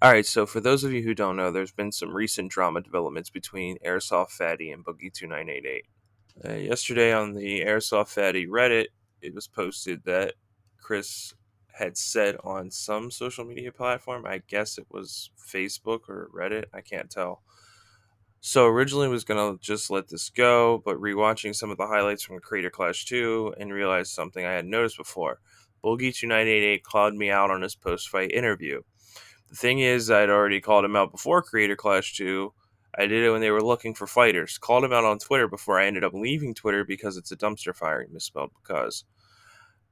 Alright, so for those of you who don't know, there's been some recent drama developments between AIRSOFT Fatty and BOOGIE2988. Yesterday on the AIRSOFT Fatty Reddit, it was posted that Chris had said on some social media platform, I guess it was Facebook or Reddit, I can't tell. So originally was going to just let this go, but rewatching some of the highlights from Creator Clash 2 and realized something I hadn't noticed before. BOOGIE2988 called me out on his post-fight interview. The thing is, I'd already called him out before Creator Clash 2. I did it when they were looking for fighters. Called him out on Twitter before I ended up leaving Twitter because it's a dumpster fire. He misspelled because.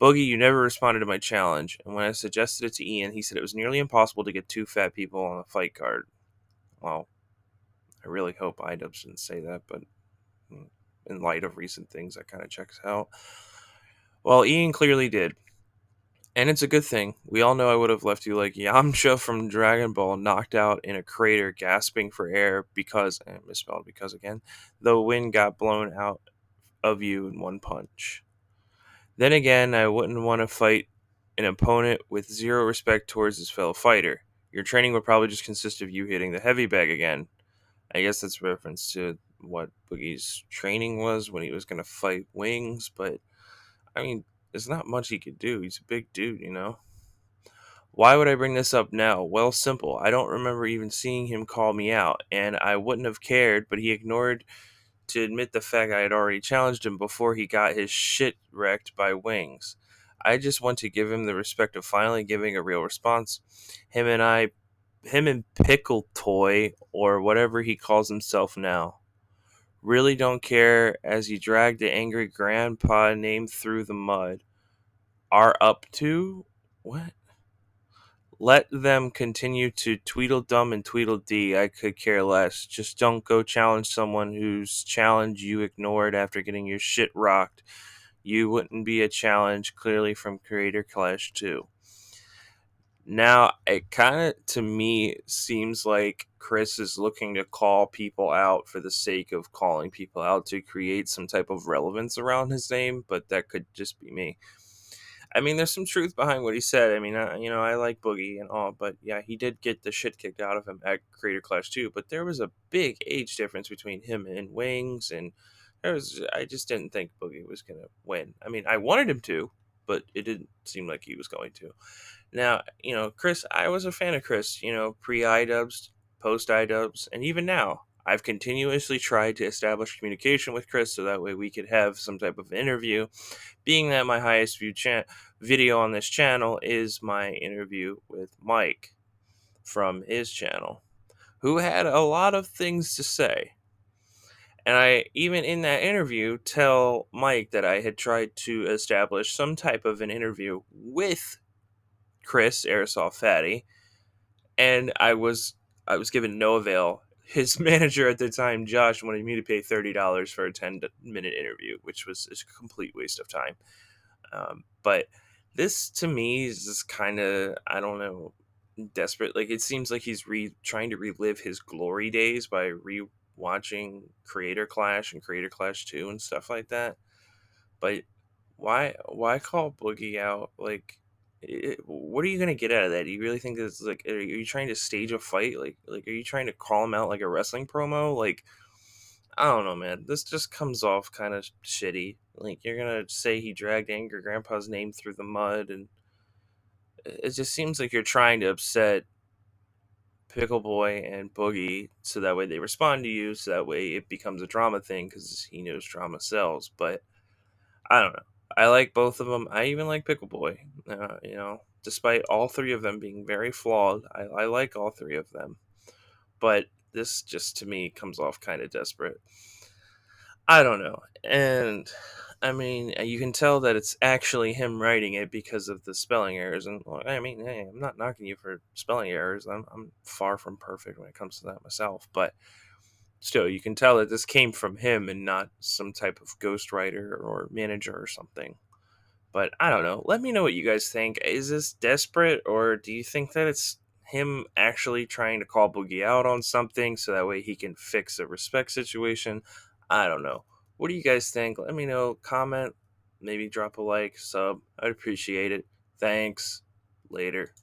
Boogie, you never responded to my challenge, and when I suggested it to Ian, he said it was nearly impossible to get two fat people on a fight card. Well, I really hope iDubbbz didn't say that, but in light of recent things, that kind of checks out. Well, Ian clearly did. And it's a good thing. We all know I would have left you like Yamcha from Dragon Ball, knocked out in a crater, gasping for air because, I misspelled because again, the wind got blown out of you in one punch. Then again, I wouldn't want to fight an opponent with zero respect towards his fellow fighter. Your training would probably just consist of you hitting the heavy bag again. I guess that's a reference to what Boogie's training was when he was going to fight Wings, but I mean, there's not much he could do. He's a big dude, you know? Why would I bring this up now? Well, simple. I don't remember even seeing him call me out, and I wouldn't have cared, but he ignored to admit the fact I had already challenged him before he got his shit wrecked by Wings. I just want to give him the respect of finally giving a real response. Him and Pickle Toy, or whatever he calls himself now, really don't care as he dragged the angry grandpa name through the mud. Are up to? What? Let them continue to Tweedledum and Tweedledee. I could care less. Just don't go challenge someone whose challenge you ignored after getting your shit rocked. You wouldn't be a challenge, clearly from Creator Clash 2. Now, it kind of, to me, seems like Chris is looking to call people out for the sake of calling people out to create some type of relevance around his name, but that could just be me. I mean, there's some truth behind what he said. I mean, I like Boogie and all, but yeah, he did get the shit kicked out of him at Creator Clash 2. But there was a big age difference between him and Wings, and I just didn't think Boogie was gonna win. I mean, I wanted him to, but it didn't seem like he was going to. Now, Chris, I was a fan of Chris. Pre iDubbbz, post iDubbbz, and even now. I've continuously tried to establish communication with Chris so that way we could have some type of interview, being that my highest viewed video on this channel is my interview with Mike from his channel, who had a lot of things to say. And I, even in that interview, tell Mike that I had tried to establish some type of an interview with Chris, Airsoft Fatty, and I was given no avail. His manager at the time, Josh, wanted me to pay $30 for a 10-minute interview, which was a complete waste of time. But this to me is just kind of, I don't know, desperate. Like, it seems like he's trying to relive his glory days by rewatching Creator Clash and Creator Clash 2 and stuff like that. But why call Boogie out? Like, what are you gonna get out of that? Do you really think it's like, are you trying to stage a fight? Like, are you trying to call him out like a wrestling promo? Like, I don't know, man. This just comes off kind of shitty. Like, you're gonna say he dragged Angry Grandpa's name through the mud, and it just seems like you're trying to upset Pickle Boy and Boogie so that way they respond to you, so that way it becomes a drama thing because he knows drama sells. But I don't know. I like both of them. I even like Pickle Boy. Despite all three of them being very flawed, I like all three of them. But this just to me comes off kind of desperate. I don't know. And I mean, you can tell that it's actually him writing it because of the spelling errors. And I mean, hey, I'm not knocking you for spelling errors. I'm far from perfect when it comes to that myself. But still, you can tell that this came from him and not some type of ghostwriter or manager or something. But I don't know. Let me know what you guys think. Is this desperate, or do you think that it's him actually trying to call Boogie out on something so that way he can fix a respect situation? I don't know. What do you guys think? Let me know. Comment. Maybe drop a like, sub. I'd appreciate it. Thanks. Later.